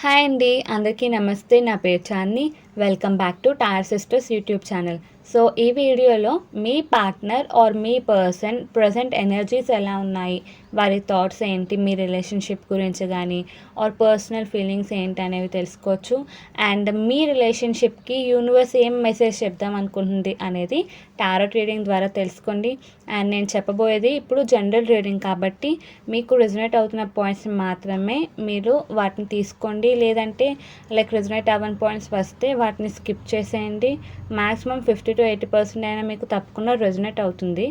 Hi అండి, అందరికీ నమస్తే. నా పేరు Chandini. Welcome back to Tier Sisters YouTube channel. So ఈ వీడియోలో మీ పార్ట్నర్ ఆర్ మీ పర్సన్ ప్రజెంట్ ఎనర్జీస్ ఎలా ఉన్నాయి, వారి థాట్స్ ఏంటి, మీ రిలేషన్షిప్ గురించి కానీ ఆర్ పర్సనల్ ఫీలింగ్స్ ఏంటి అనేవి తెలుసుకోవచ్చు. అండ్ మీ రిలేషన్షిప్కి యూనివర్స్ ఏం మెసేజ్ చెప్దాం అనుకుంటుంది అనేది టారట్ రీడింగ్ ద్వారా తెలుసుకోండి. అండ్ నేను చెప్పబోయేది ఇప్పుడు జనరల్ రీడింగ్ కాబట్టి మీకు రెజొనేట్ అవుతున్న పాయింట్స్ మాత్రమే మీరు వాటిని తీసుకోండి. లేదంటే రెజొనేట్ అవ్వని పాయింట్స్ వస్తే వాటిని స్కిప్ చేసేయండి. మ్యాక్సిమం 50-80% అయినా మీకు తప్పకుండా రెజొనేట్ అవుతుంది.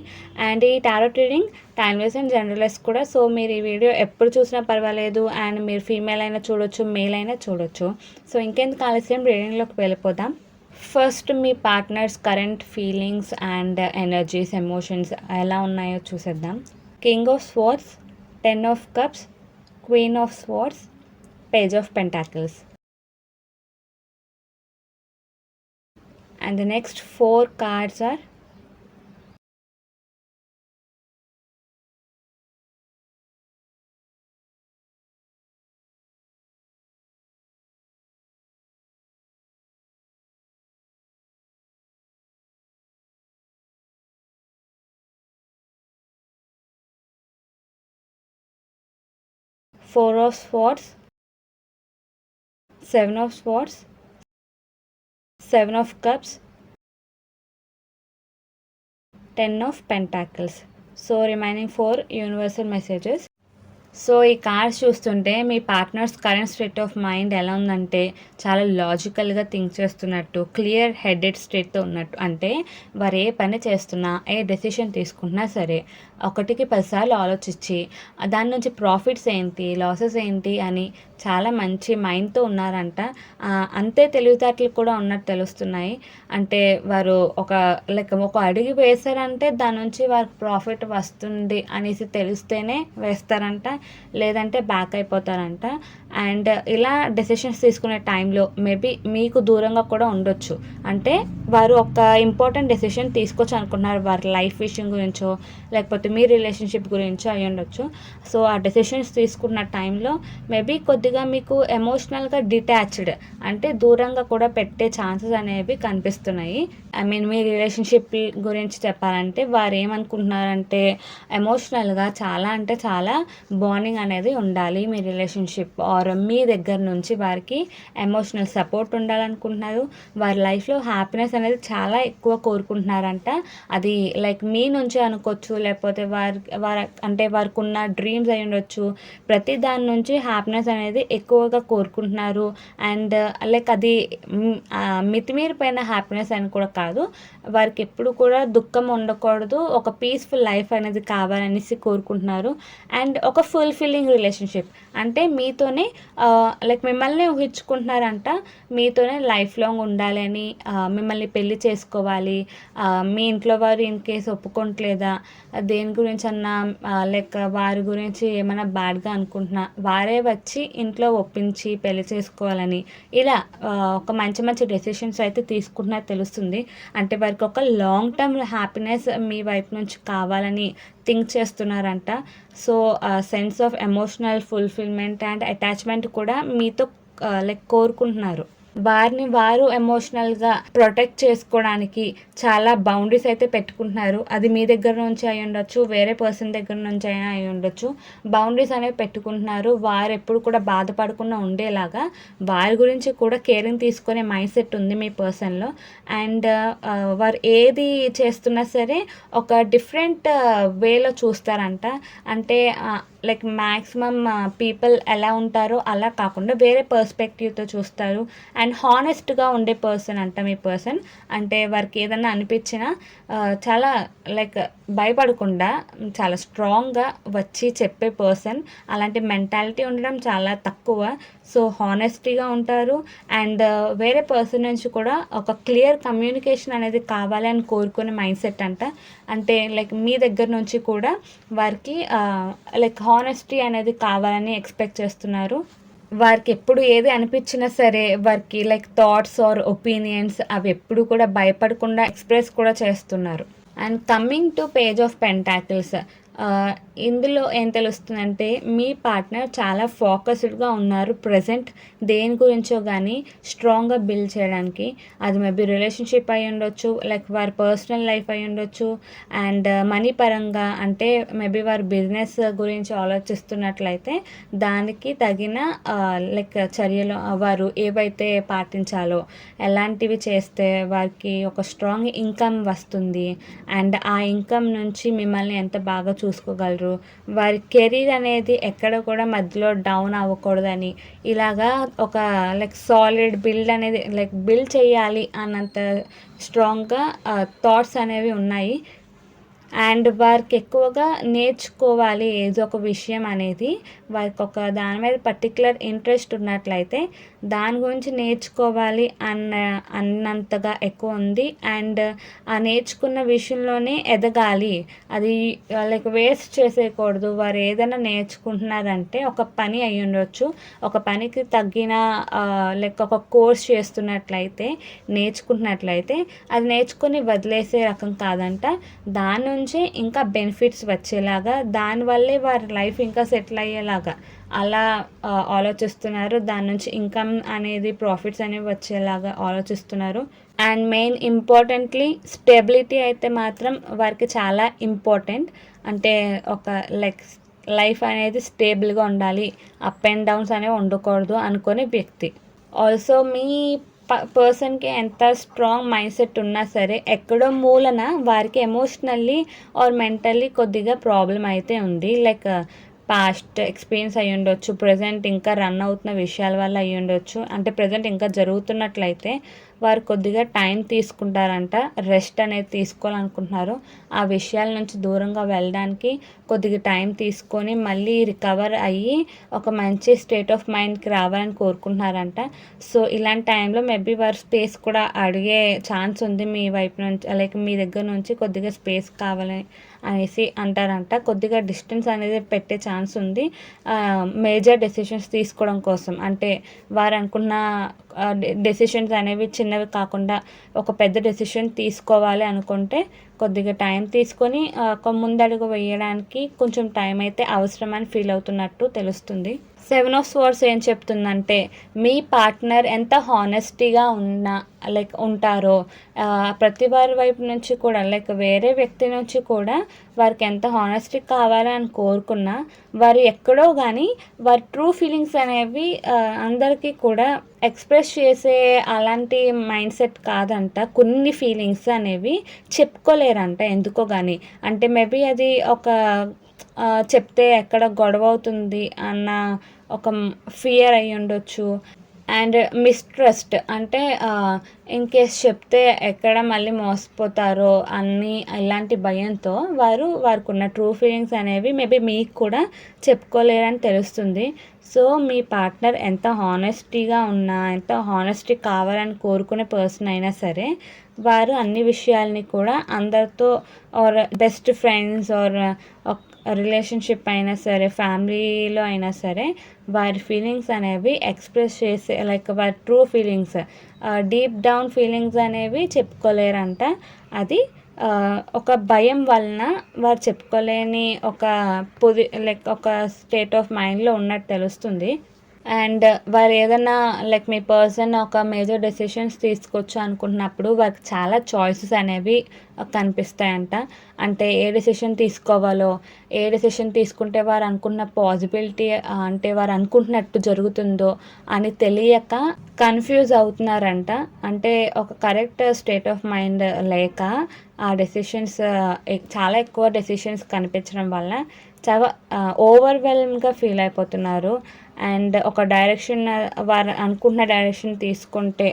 అండ్ ఈ టారట్ రీడింగ్ టైమ్లెస్ అండ్ జనరలెస్ కూడా. సో మీరు ఈ వీడియో ఎప్పుడు చూసినా పర్వాలేదు. అండ్ మీరు ఫీమేల్ అయినా చూడొచ్చు, మేల్ అయినా చూడొచ్చు. సో ఇంకెందుకు ఆలస్యం, రీడింగ్లోకి వెళ్ళిపోదాం. ఫస్ట్ మీ partner's current feelings and energies, emotions ఎలా ఉన్నాయో చూసేద్దాం. King of swords, 10 of cups, queen of swords, page of pentacles. And the next 4 cards are Four of Swords, 7 of Swords, 7 of Cups, 10 of Pentacles. So remaining 4 universal messages. So ఈ cards చూస్తుంటే మీ partner's current state of mind ఎలా ఉందంటే చాలా లాజికల్గా think చేస్తున్నట్టు, clear headed స్టేట్తో ఉన్నట్టు. అంటే వారు ఏ పని చేస్తున్నా, ఏ డెసిషన్ తీసుకున్నా సరే 1కి 10 సార్లు ఆలోచించి దాని నుంచి ప్రాఫిట్స్ ఏంటి, లాసెస్ ఏంటి అని చాలా మంచి మైండ్తో ఉన్నారంట. అంతే తెలివితేటలు కూడా ఉన్నట్టు తెలుస్తున్నాయి. అంటే వారు ఒక అడుగు వేశారంటే దాని నుంచి వారికి ప్రాఫిట్ వస్తుంది అనేసి తెలిస్తేనే వేస్తారంట, లేదంటే బ్యాక్ అయిపోతారంట. అండ్ ఇలా డెసిషన్స్ తీసుకునే టైంలో మేబీ మీకు దూరంగా కూడా ఉండొచ్చు. అంటే వారు ఒక ఇంపార్టెంట్ డెసిషన్ తీసుకోవచ్చు అనుకుంటున్నారు, వారి లైఫ్ విషయం గురించో లేకపోతే మీ రిలేషన్షిప్ గురించో అయి ఉండొచ్చు. సో ఆ డెసిషన్స్ తీసుకున్న టైంలో మేబీ కొద్దిగా మీకు ఎమోషనల్గా డిటాచ్డ్, అంటే దూరంగా కూడా పెట్టే ఛాన్సెస్ అనేవి కనిపిస్తున్నాయి. మీ రిలేషన్షిప్ గురించి చెప్పాలంటే వారు ఏమనుకుంటున్నారంటే ఎమోషనల్గా చాలా అంటే చాలా బాండింగ్ అనేది ఉండాలి మీ రిలేషన్షిప్ ఆర్ మీ దగ్గర నుంచి. వారికి ఎమోషనల్ సపోర్ట్ ఉండాలనుకుంటున్నారు. వారి లైఫ్లో హ్యాపీనెస్ అనేది చాలా ఎక్కువ కోరుకుంటున్నారంట. అది మీ నుంచి అనుకోవచ్చు, లేకపోతే వారికి ఉన్న డ్రీమ్స్ అయి ఉండొచ్చు. ప్రతి దాని నుంచి హ్యాపీనెస్ అనేది ఎక్కువగా కోరుకుంటున్నారు. అండ్ అది మితిమీరిపోయిన హ్యాపీనెస్ అని కూడా కాదు, వారికి ఎప్పుడు కూడా దుఃఖం ఉండకూడదు, ఒక పీస్ఫుల్ లైఫ్ అనేది కావాలనేసి కోరుకుంటున్నారు. అండ్ ఒక ఫుల్ఫిల్లింగ్ రిలేషన్షిప్, అంటే మీతోనే మిమ్మల్ని ఊహించుకుంటున్నారంట. మీతోనే లైఫ్ లాంగ్ ఉండాలి అని, మిమ్మల్ని పెళ్లి చేసుకోవాలి. మీ ఇంట్లో వారు ఇన్ కేసు ఒప్పుకోవట్లేదా, దేని గురించి అన్నా వారి గురించి ఏమైనా బ్యాడ్గా అనుకుంటున్నా వారే వచ్చి ఇంట్లో ఒప్పించి పెళ్లి చేసుకోవాలని, ఇలా ఒక మంచి మంచి డెసిషన్స్ అయితే తీసుకుంటున్నట్టు తెలుస్తుంది. అంటే వారికి ఒక లాంగ్ టర్మ్ హ్యాపీనెస్ మీ వైపు నుంచి కావాలని థింక్ చేస్తున్నారంట. So sense of emotional fulfilment and attachment కూడా మీతో కోరుకుంటున్నారు. వారిని వారు ఎమోషనల్గా ప్రొటెక్ట్ చేసుకోవడానికి చాలా బౌండరీస్ అయితే పెట్టుకుంటున్నారు. అది మీ దగ్గర నుంచి అయి ఉండొచ్చు, వేరే పర్సన్ దగ్గర నుంచి అయినా అయి ఉండొచ్చు. బౌండరీస్ అనేవి పెట్టుకుంటున్నారు. వారు ఎప్పుడు కూడా బాధపడకుండా ఉండేలాగా వారి గురించి కూడా కేరింగ్ తీసుకునే మైండ్ సెట్ ఉంది మీ పర్సన్లో. అండ్ వారు ఏది చేస్తున్నా సరే ఒక డిఫరెంట్ వేలో చూస్తారంట. అంటే మ్యాక్సిమం పీపుల్ ఎలా ఉంటారో అలా కాకుండా వేరే పర్స్పెక్టివ్తో చూస్తారు. అండ్ హానెస్ట్గా ఉండే పర్సన్ అంట మీ పర్సన్. అంటే వారికి ఏదన్నా అనిపించినా చాలా భయపడకుండా చాలా స్ట్రాంగ్గా వచ్చి చెప్పే పర్సన్. అలాంటి మెంటాలిటీ ఉండడం చాలా తక్కువ. సో హానెస్టీగా ఉంటారు. అండ్ వేరే పర్సన్ నుంచి కూడా ఒక క్లియర్ కమ్యూనికేషన్ అనేది కావాలి అని కోరుకునే మైండ్ సెట్ అంట. అంటే మీ దగ్గర నుంచి కూడా వారికి హానెస్టీ అనేది కావాలని ఎక్స్పెక్ట్ చేస్తున్నారు. వారికి ఎప్పుడు ఏది అనిపించినా సరే వారికి థాట్స్ ఆర్ ఒపీనియన్స్ అవి ఎప్పుడు కూడా భయపడకుండా ఎక్స్ప్రెస్ కూడా చేస్తున్నారు. And coming to page of pentacles, ఇందులో ఏం తెలుస్తుందంటే మీ పార్ట్నర్ చాలా ఫోకస్డ్గా ఉన్నారు ప్రజెంట్ దేని గురించో కానీ స్ట్రాంగ్గా బిల్డ్ చేయడానికి. అది మేబీ రిలేషన్షిప్ అయి ఉండొచ్చు, లైక్ వారి పర్సనల్ లైఫ్ అయి ఉండొచ్చు, అండ్ మనీ పరంగా అంటే మేబీ వారి బిజినెస్ గురించి ఆలోచిస్తున్నట్లయితే దానికి తగిన లైక్ చర్యలు వారు ఏవైతే పాటించాలో, ఎలాంటివి చేస్తే వారికి ఒక స్ట్రాంగ్ ఇన్కమ్ వస్తుంది అండ్ ఆ ఇన్కమ్ నుంచి మిమ్మల్ని ఎంత బాగా చూసుకోగలరు, వారి కెరీర్ అనేది ఎక్కడ కూడా మధ్యలో డౌన్ అవ్వకూడదని, ఇలాగా ఒక లైక్ సాలిడ్ బిల్డ్ అనేది లైక్ బిల్డ్ చేయాలి అన్నంత స్ట్రాంగ్గా థాట్స్ అనేవి ఉన్నాయి. అండ్ వారికి ఎక్కువగా నేర్చుకోవాలి ఏదో ఒక విషయం అనేది, వారికి ఒక దాని మీద పర్టిక్యులర్ ఇంట్రెస్ట్ ఉన్నట్లయితే దాని గురించి నేర్చుకోవాలి అన్నంతగా ఎక్కువ ఉంది. అండ్ ఆ నేర్చుకున్న విషయంలోనే ఎదగాలి, అది లైక్ వేస్ట్ చేసేయకూడదు. వారు ఏదైనా నేర్చుకుంటున్నారంటే ఒక పని అయి ఉండొచ్చు, ఒక పనికి తగ్గిన లైక్ ఒక కోర్స్ చేస్తున్నట్లయితే నేర్చుకుంటున్నట్లయితే అది నేర్చుకొని వదిలేసే రకం కాదంట. దాని నుంచి ఇంకా బెనిఫిట్స్ వచ్చేలాగా, దానివల్లే వారి లైఫ్ ఇంకా సెటిల్ అయ్యేలాగా అలా ఆలోచిస్తున్నారు. దాని నుంచి ఇన్కమ్ అనేది ప్రాఫిట్స్ అనేవి వచ్చేలాగా ఆలోచిస్తున్నారు. అండ్ మెయిన్ ఇంపార్టెంట్లీ స్టెబిలిటీ అయితే మాత్రం వారికి చాలా ఇంపార్టెంట్. అంటే ఒక లైక్ లైఫ్ అనేది స్టేబుల్గా ఉండాలి, అప్ అండ్ డౌన్స్ అనేవి ఉండకూడదు అనుకునే వ్యక్తి. ఆల్సో మీ పర్సన్కి ఎంత స్ట్రాంగ్ మైండ్ సెట్ ఉన్నా సరే ఎక్కడో మూలన వారికి ఎమోషనల్లీ ఆర్ మెంటల్లీ కొద్దిగా ప్రాబ్లం అయితే ఉంది. లైక్ పాస్ట్ ఎక్స్పీరియన్స్ అయ్యి ఉండొచ్చు, ప్రజెంట్ ఇంకా రన్ అవుతున్న విషయాల వల్ల అయ్యి ఉండొచ్చు. అంటే ప్రజెంట్ ఇంకా జరుగుతున్నట్లయితే వారు కొద్దిగా టైం తీసుకుంటారంట, రెస్ట్ అనేది తీసుకోవాలనుకుంటున్నారు. ఆ విషయాల నుంచి దూరంగా వెళ్ళడానికి కొద్దిగా టైం తీసుకొని మళ్ళీ రికవర్ అయ్యి ఒక మంచి స్టేట్ ఆఫ్ మైండ్కి రావాలని కోరుకుంటున్నారంట. సో ఇలాంటి టైంలో మేబీ వారు స్పేస్ కూడా అడిగే ఛాన్స్ ఉంది మీ వైపు నుంచి, లైక్ మీ దగ్గర నుంచి కొద్దిగా స్పేస్ కావాలి అనేసి అంటారంట. కొద్దిగా డిస్టెన్స్ అనేది పెట్టే ఛాన్స్ ఉంది మేజర్ డెసిషన్స్ తీసుకోవడం కోసం. అంటే వారు అనుకున్న డెసిషన్స్ అనేవి చిన్నవి కాకుండా ఒక పెద్ద డెసిషన్ తీసుకోవాలి అనుకుంటే కొద్దిగా టైం తీసుకొని ఒక ముందడుగు వేయడానికి కొంచెం టైం అయితే అవసరమని ఫీల్ అవుతున్నట్టు తెలుస్తుంది. 7 ఆఫ్ స్వర్డ్స్ ఏం చెప్తుందంటే మీ పార్ట్నర్ ఎంత హానెస్టీగా లైక్ ఉంటారో, ప్రతి వారి వైపు నుంచి కూడా లైక్ వేరే వ్యక్తి నుంచి కూడా వారికి ఎంత హానెస్టీ కావాలని కోరుకున్నా వారు ఎక్కడో కానీ వారి ట్రూ ఫీలింగ్స్ అనేవి అందరికీ కూడా ఎక్స్ప్రెస్ చేసే అలాంటి మైండ్ సెట్ కాదంట. కొన్ని ఫీలింగ్స్ అనేవి చెప్పుకోలేరంట ఎందుకో కానీ. అంటే మేబీ అది ఒక చెప్తే ఎక్కడ గొడవ అవుతుంది అన్న ఒక ఫియర్ అయి ఉండొచ్చు. అండ్ మిస్ట్రస్ట్ అంటే ఇన్ కేస్ చెప్తే ఎక్కడ మళ్ళీ మోసపోతారో అన్ని ఇలాంటి భయంతో వారికి ఉన్న ట్రూ ఫీలింగ్స్ అనేవి మేబీ మీకు కూడా చెప్పుకోలేరని తెలుస్తుంది. సో మీ పార్ట్నర్ ఎంత హానెస్టీగా ఉన్నా, ఎంత హానెస్టీ కావాలని కోరుకునే పర్సన్ అయినా సరే వారు అన్ని విషయాల్ని కూడా అందరితో or best friends or relationship అయినా సరే ఫ్యామిలీలో అయినా సరే వారి ఫీలింగ్స్ అనేవి ఎక్స్ప్రెస్ చేసే లైక్ వారి true feelings deep down feelings అనేవి చెప్పుకోలేరంట. అది ఒక భయం వలన వారు చెప్పుకోలేని ఒక లైక్ ఒక స్టేట్ ఆఫ్ మైండ్లో ఉన్నట్టు తెలుస్తుంది. అండ్ వారు ఏదైనా లైక్ మీ పర్సన్ ఒక మేజర్ డెసిషన్స్ తీసుకోవచ్చు అనుకుంటున్నప్పుడు వారికి చాలా చాయిసెస్ అనేవి కనిపిస్తాయంట. అంటే ఏ డెసిషన్ తీసుకోవాలో, ఏ డెసిషన్ తీసుకుంటే వారు అనుకున్న పాసిబిలిటీ అంటే వారు అనుకుంటున్నట్టు జరుగుతుందో అని తెలియక కన్ఫ్యూజ్ అవుతున్నారంట. అంటే ఒక కరెక్ట్ స్టేట్ ఆఫ్ మైండ్ లేక ఆ డెసిషన్స్ చాలా ఎక్కువ డెసిషన్స్ కనిపించడం వల్ల చాలా ఓవర్వెల్మ్గా ఫీల్ అయిపోతున్నారు. అండ్ ఒక డైరెక్షన్ వారు అనుకుంటున్న డైరెక్షన్ తీసుకుంటే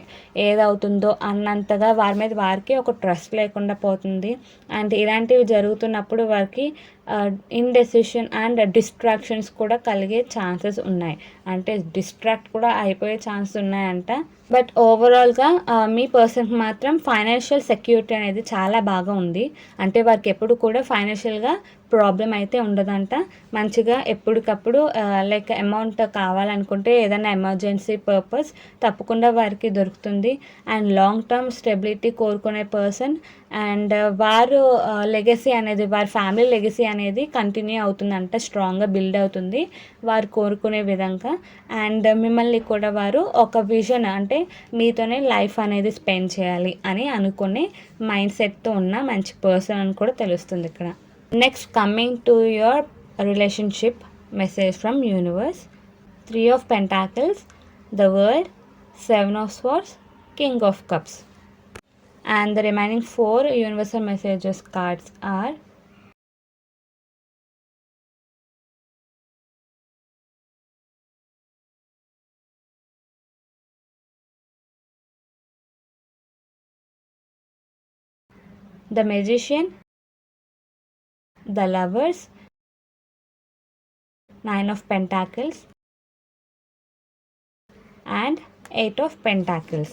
ఏదవుతుందో అన్నంతగా వారి మీద వారికి ఒక ట్రస్ట్ లేకుండా పోతుంది. అండ్ ఇలాంటివి జరుగుతున్నప్పుడు వారికి ఇండెసిషన్ అండ్ డిస్ట్రాక్షన్స్ కూడా కలిగే ఛాన్సెస్ ఉన్నాయి. అంటే డిస్ట్రాక్ట్ కూడా అయిపోయే ఛాన్సెస్ ఉన్నాయంట. బట్ ఓవరాల్గా మీ పర్సన్కి మాత్రం ఫైనాన్షియల్ సెక్యూరిటీ అనేది చాలా బాగా ఉంది. అంటే వారికి ఎప్పుడు కూడా ఫైనాన్షియల్గా ప్రాబ్లం అయితే ఉండదంట. మంచిగా ఎప్పటికప్పుడు లైక్ అమౌంట్ కావాలనుకుంటే ఏదైనా ఎమర్జెన్సీ పర్పస్ తప్పకుండా వారికి దొరుకుతుంది. అండ్ లాంగ్ టర్మ్ స్టెబిలిటీ కోరుకునే పర్సన్. అండ్ వారు లెగసీ అనేది వారి ఫ్యామిలీ లెగసీ అనేది అనేది కంటిన్యూ అవుతుందంట, స్ట్రాంగ్గా బిల్డ్ అవుతుంది వారు కోరుకునే విధంగా. అండ్ మిమ్మల్ని కూడా వారు ఒక విజన్ అంటే మీతోనే లైఫ్ అనేది స్పెండ్ చేయాలి అని అనుకునే మైండ్ సెట్తో ఉన్న మంచి పర్సన్ అని కూడా తెలుస్తుంది ఇక్కడ. Next coming to your relationship message from universe. 3 of Pentacles, the World, 7 of Swords, King of Cups. And the remaining 4 universal messages cards are the Magician, the Lovers, 9 of Pentacles, and 8 of Pentacles.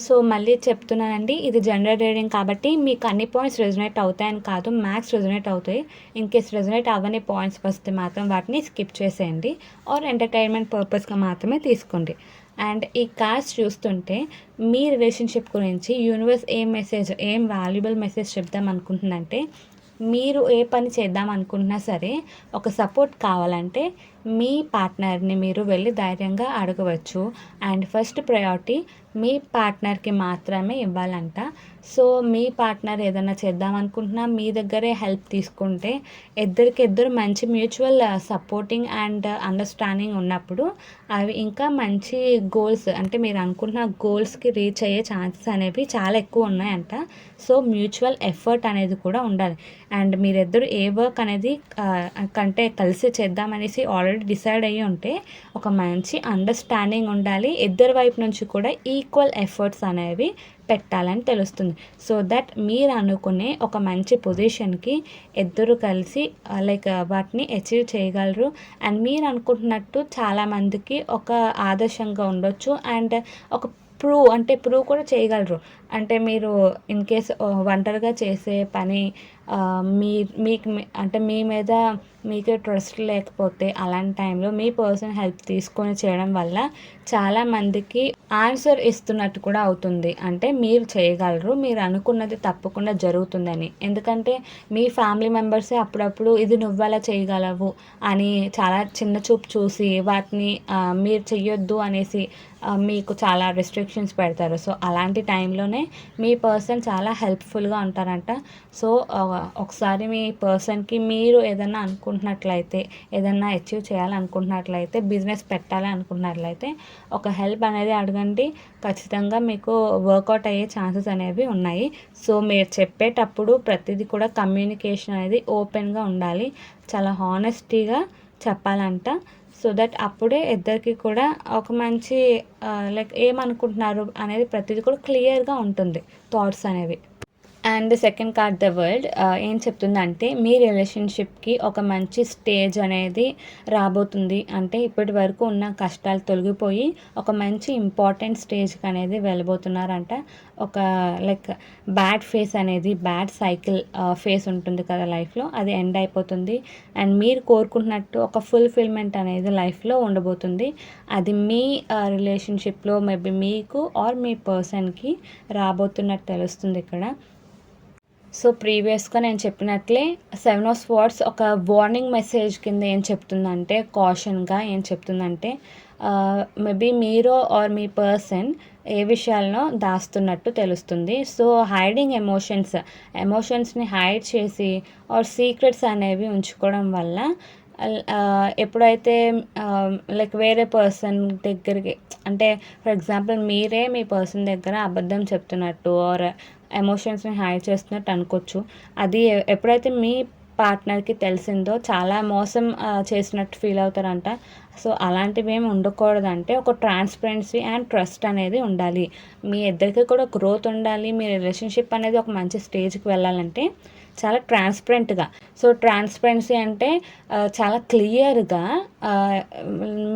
So మళ్ళీ చెప్తున్నానండి, ఇది general reading కాబట్టి మీకు అన్ని points resonate అవుతాయని కాదు, max resonate అవుతాయి. In case resonate అవ్వని పాయింట్స్ వస్తే మాత్రం వాటిని స్కిప్ చేసేయండి ఆర్ ఎంటర్టైన్మెంట్ పర్పస్గా మాత్రమే తీసుకోండి. అండ్ ఈ కార్డ్స్ చూస్తుంటే మీ రిలేషన్షిప్ గురించి యూనివర్స్ ఏం వాల్యుబుల్ మెసేజ్ చెప్దాం అనుకుంటుందంటే, మీరు ఏ పని చేద్దాం అనుకుంటున్నా సరే ఒక సపోర్ట్ కావాలంటే మీ పార్ట్నర్ని మీరు వెళ్ళి ధైర్యంగా అడగవచ్చు. అండ్ ఫస్ట్ ప్రయారిటీ మీ పార్ట్నర్కి మాత్రమే ఇవ్వాలంట. సో మీ పార్ట్నర్ ఏదైనా చేద్దాం అనుకుంటున్నా మీ దగ్గరే హెల్ప్ తీసుకుంటే ఇద్దరికిద్దరు మంచి మ్యూచువల్ సపోర్టింగ్ అండ్ అండర్స్టాండింగ్ ఉన్నప్పుడు అవి ఇంకా మంచి గోల్స్ అంటే మీరు అనుకుంటున్న గోల్స్కి రీచ్ అయ్యే ఛాన్సెస్ అనేవి చాలా ఎక్కువ ఉన్నాయంట. సో మ్యూచువల్ ఎఫర్ట్ అనేది కూడా ఉండాలి. అండ్ మీరిద్దరు ఏ వర్క్ అనేది కంటే కలిసి చేద్దామనేసి ఆల్రెడీ డిసైడ్ అయ్యి ఉంటే ఒక మంచి అండర్స్టాండింగ్ ఉండాలి. ఇద్దరి వైపు నుంచి కూడా ఈక్వల్ ఎఫర్ట్స్ అనేవి పెట్టాలని తెలుస్తుంది. సో దట్ మీరు అనుకునే ఒక మంచి పొజిషన్కి ఇద్దరు కలిసి వాటిని అచీవ్ చేయగలరు. అండ్ మీరు అనుకుంటున్నట్టు చాలామందికి ఒక ఆదర్శంగా ఉండొచ్చు. అండ్ ఒక ప్రూవ్ కూడా చేయగలరు. అంటే మీరు ఇన్ కేస్ ఒంటరిగా చేసే పని అంటే మీ మీద మీకే ట్రస్ట్ లేకపోతే అలాంటి టైంలో మీ పర్సన్ హెల్ప్ తీసుకొని చేయడం వల్ల చాలామందికి ఆన్సర్ ఇస్తున్నట్టు కూడా అవుతుంది. అంటే మీరు చేయగలరు, మీరు అనుకున్నది తప్పకుండా జరుగుతుందని. ఎందుకంటే మీ ఫ్యామిలీ మెంబర్సే అప్పుడప్పుడు ఇది నువ్వెలా చేయగలవు అని చాలా చిన్న చూపు చూసి వాటిని మీరు చెయ్యొద్దు అనేసి మీకు చాలా రెస్ట్రిక్షన్స్ పెడతారు. సో అలాంటి టైంలోనే మీ పర్సన్ చాలా హెల్ప్ఫుల్గా ఉంటారంట. సో ఒకసారి మీ పర్సన్కి మీరు ఏదన్నా అనుకుంటున్నట్లయితే, ఏదన్నా అచీవ్ చేయాలనుకుంటున్నట్లయితే, బిజినెస్ పెట్టాలి అనుకుంటున్నట్లయితే ఒక హెల్ప్ అనేది అడగండి. ఖచ్చితంగా మీకు వర్కౌట్ అయ్యే ఛాన్సెస్ అనేవి ఉన్నాయి. సో మీరు చెప్పేటప్పుడు ప్రతిదీ కూడా కమ్యూనికేషన్ అనేది ఓపెన్గా ఉండాలి, చాలా హానెస్టీగా చెప్పాలంట. సో దట్ అప్పుడే ఇద్దరికి కూడా ఒక మంచి ఏమనుకుంటున్నారు అనేది ప్రతిదీ కూడా క్లియర్గా ఉంటుంది థాట్స్ అనేవి. And second card the world ఏం చెప్తుందంటే మీ రిలేషన్షిప్కి ఒక మంచి స్టేజ్ అనేది రాబోతుంది. అంటే ఇప్పటి వరకు ఉన్న కష్టాలు తొలగిపోయి ఒక మంచి ఇంపార్టెంట్ స్టేజ్కి అనేది వెళ్ళబోతున్నారంట. ఒక బ్యాడ్ ఫేస్ అనేది బ్యాడ్ సైకిల్ ఫేస్ ఉంటుంది కదా లైఫ్లో, అది ఎండ్ అయిపోతుంది. అండ్ మీరు కోరుకుంటున్నట్టు ఒక ఫుల్ఫిల్మెంట్ అనేది లైఫ్లో ఉండబోతుంది. అది మీ రిలేషన్షిప్లో మేబీ మీకు ఆర్ మీ పర్సన్కి రాబోతున్నట్టు తెలుస్తుంది ఇక్కడ. సో ప్రీవియస్గా నేను చెప్పినట్లే 7 of Swords ఒక వార్నింగ్ మెసేజ్ కింద ఏం చెప్తుందంటే, కాషన్గా ఏం చెప్తుందంటే మేబీ మీరు ఆర్ మీ పర్సన్ ఏ విషయాలను దాస్తున్నట్టు తెలుస్తుంది. సో హైడింగ్ ఎమోషన్స్ని హైడ్ చేసి ఆర్ సీక్రెట్స్ అనేవి ఉంచుకోవడం వల్ల ఎప్పుడైతే వేరే పర్సన్ దగ్గరికి, అంటే ఫర్ ఎగ్జాంపుల్ మీరే మీ పర్సన్ దగ్గర అబద్ధం చెప్తున్నట్టు ఆర్ ఎమోషన్స్ని హైడ్ చేస్తున్నట్టు అనుకోవచ్చు. అది ఎప్పుడైతే మీ పార్ట్నర్కి తెలిసిందో చాలా మోసం చేసినట్టు ఫీల్ అవుతారంట. సో అలాంటివి ఏమి ఉండకూడదంటే ఒక ట్రాన్స్పరెన్సీ అండ్ ట్రస్ట్ అనేది ఉండాలి. మీ ఇద్దరికి కూడా గ్రోత్ ఉండాలి. మీ రిలేషన్షిప్ అనేది ఒక మంచి స్టేజ్కి వెళ్ళాలంటే చాలా ట్రాన్స్పరెంట్గా. సో ట్రాన్స్పరెన్సీ అంటే చాలా క్లియర్గా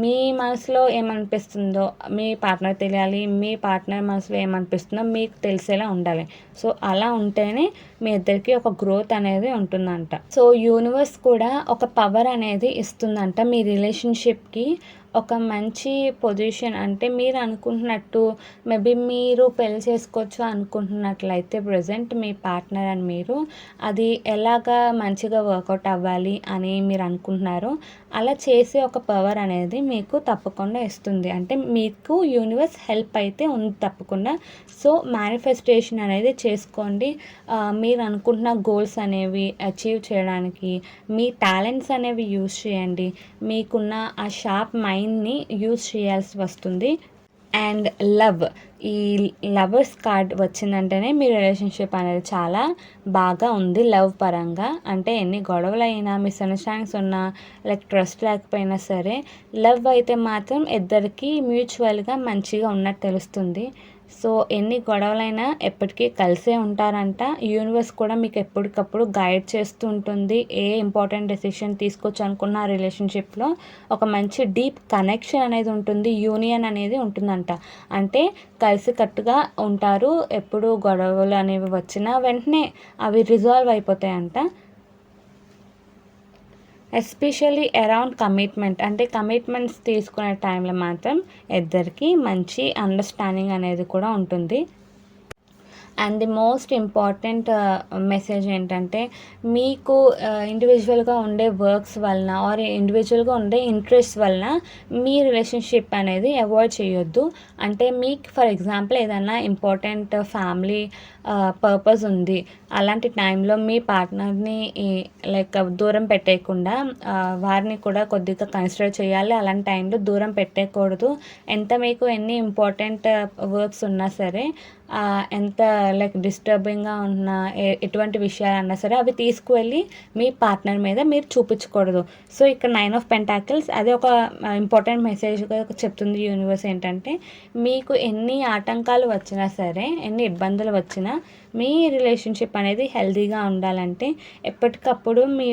మీ మనసులో ఏమనిపిస్తుందో మీ పార్ట్నర్ తెలియాలి, మీ పార్ట్నర్ మనసులో ఏమనిపిస్తుందో మీకు తెలిసేలా ఉండాలి. సో అలా ఉంటేనే మీ ఇద్దరికి ఒక గ్రోత్ అనేది ఉంటుందంట. సో యూనివర్స్ కూడా ఒక పవర్ అనేది ఇస్తుందంట మీ రిలేషన్షిప్కి ఒక మంచి పొజిషన్ అంటే మీరు అనుకుంటున్నట్టు మేబీ మీరు పెళ్లి చేసుకోవచ్చు అనుకుంటున్నట్లయితే ప్రెజెంట్ మీ పార్ట్నర్ అండ్ మీరు అది ఎలాగా మంచిగా వర్కౌట్ అవ్వాలి అని మీరు అనుకుంటున్నారో అలా చేసే ఒక పవర్ అనేది మీకు తప్పకుండా ఇస్తుంది. అంటే మీకు యూనివర్స్ హెల్ప్ అయితే ఉంది తప్పకుండా. సో మేనిఫెస్టేషన్ అనేది చేసుకోండి. మీరు అనుకుంటున్న గోల్స్ అనేవి అచీవ్ చేయడానికి మీ టాలెంట్స్ అనేవి యూజ్ చేయండి. మీకున్న ఆ షార్ప్ మైండ్ని యూజ్ చేయాల్సి వస్తుంది. అండ్ ఈ లవర్స్ కార్డ్ వచ్చిందంటేనే మీ రిలేషన్షిప్ అనేది చాలా బాగా ఉంది లవ్ పరంగా. అంటే ఎన్ని గొడవలైనా మిస్అండర్స్టాండింగ్స్ ఉన్నా లైక్ ట్రస్ట్ లేకపోయినా సరే లవ్ అయితే మాత్రం ఇద్దరికి మ్యూచువల్గా మంచిగా ఉన్నట్టు తెలుస్తుంది. సో ఎన్ని గొడవలైనా ఎప్పటికీ కలిసే ఉంటారంట. యూనివర్స్ కూడా మీకు ఎప్పటికప్పుడు గైడ్ చేస్తూ ఉంటుంది. ఏ ఇంపార్టెంట్ డెసిషన్ తీసుకోవచ్చు అనుకున్న ఆ రిలేషన్షిప్లో ఒక మంచి డీప్ కనెక్షన్ అనేది ఉంటుంది. యూనియన్ అనేది ఉంటుందంట. అంటే కలిసికట్టుగా ఉంటారు. ఎప్పుడు గొడవలు అనేవి వచ్చినా వెంటనే అవి రిజాల్వ్ అయిపోతాయంట. ఎస్పెషల్లీ అరౌండ్ కమిట్మెంట్ అంటే కమిట్మెంట్స్ తీసుకునే టైంలో మాత్రం ఇద్దరికి మంచి అండర్స్టాండింగ్ అనేది కూడా ఉంటుంది. And the most important message ఏంటంటే మీకు ఇండివిజువల్గా ఉండే వర్క్స్ వలన ఆర్ ఇండివిజువల్గా ఉండే ఇంట్రెస్ట్ వలన మీ రిలేషన్షిప్ అనేది అవాయిడ్ చేయొద్దు. అంటే మీకు ఫర్ ఎగ్జాంపుల్ ఏదైనా ఇంపార్టెంట్ ఫ్యామిలీ పర్పస్ ఉంది. అలాంటి టైంలో మీ పార్ట్నర్ని లైక్ దూరం పెట్టేయకుండా వారిని కూడా కొద్దిగా కన్సిడర్ చేయాలి. అలాంటి టైంలో దూరం పెట్టేయకూడదు. ఎంత మీకు ఎన్ని ఇంపార్టెంట్ వర్క్స్ ఉన్నా సరే ఎంత లైక్ డిస్టర్బింగ్గా ఉన్న ఎటువంటి విషయాలన్నా సరే అవి తీసుకువెళ్ళి మీ పార్ట్నర్ మీద మీరు చూపించకూడదు. సో ఇక్కడ 9 ఆఫ్ పెంటాకిల్స్ అదే ఒక ఇంపార్టెంట్ మెసేజ్గా చెప్తుంది యూనివర్స్. ఏంటంటే మీకు ఎన్ని ఆటంకాలు వచ్చినా సరే ఎన్ని ఇబ్బందులు వచ్చినా మీ రిలేషన్షిప్ అనేది హెల్తీగా ఉండాలంటే ఎప్పటికప్పుడు మీ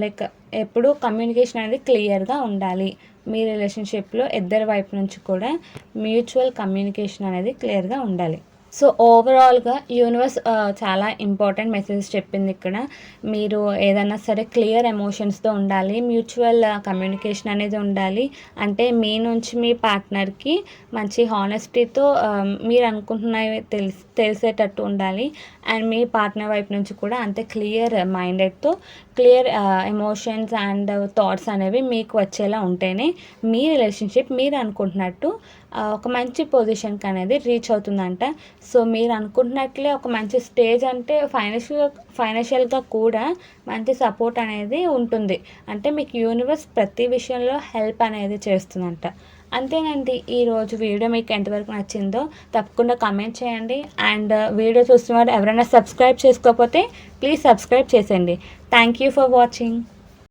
లైక్ ఎప్పుడు కమ్యూనికేషన్ అనేది క్లియర్గా ఉండాలి. మీ రిలేషన్షిప్లో ఇద్దరి వైపు నుంచి కూడా మ్యూచువల్ కమ్యూనికేషన్ అనేది క్లియర్గా ఉండాలి. సో ఓవరాల్గా యూనివర్స్ చాలా ఇంపార్టెంట్ మెసేజ్ చెప్పింది ఇక్కడ. మీరు ఏదైనా సరే క్లియర్ ఎమోషన్స్తో ఉండాలి. మ్యూచువల్ కమ్యూనికేషన్ అనేది ఉండాలి. అంటే మీ నుంచి మీ పార్ట్నర్కి మంచి హానెస్టీతో మీరు అనుకుంటున్నవి తెలిసేటట్టు ఉండాలి. అండ్ మీ పార్ట్నర్ వైపు నుంచి కూడా అంతే క్లియర్ మైండెడ్తో క్లియర్ ఎమోషన్స్ అండ్ థాట్స్ అనేవి మీకు వచ్చేలా ఉంటేనే మీ రిలేషన్షిప్ మీరు అనుకుంటున్నట్టు ఒక మంచి పొజిషన్కి అనేది రీచ్ అవుతుందంట. సో మీరు అనుకుంటున్నట్లే ఒక మంచి స్టేజ్ అంటే ఫైనాన్షియల్గా కూడా మంచి సపోర్ట్ అనేది ఉంటుంది. అంటే మీకు యూనివర్స్ ప్రతి విషయంలో హెల్ప్ అనేది చేస్తుందంట. అంతేనండి, ఈరోజు వీడియో మీకు ఎంతవరకు నచ్చిందో తప్పకుండా కామెంట్ చేయండి. అండ్ వీడియో చూస్తున్న వారు ఎవరైనా సబ్స్క్రైబ్ చేసుకోకపోతే ప్లీజ్ సబ్స్క్రైబ్ చేసేయండి. Thank you for watching.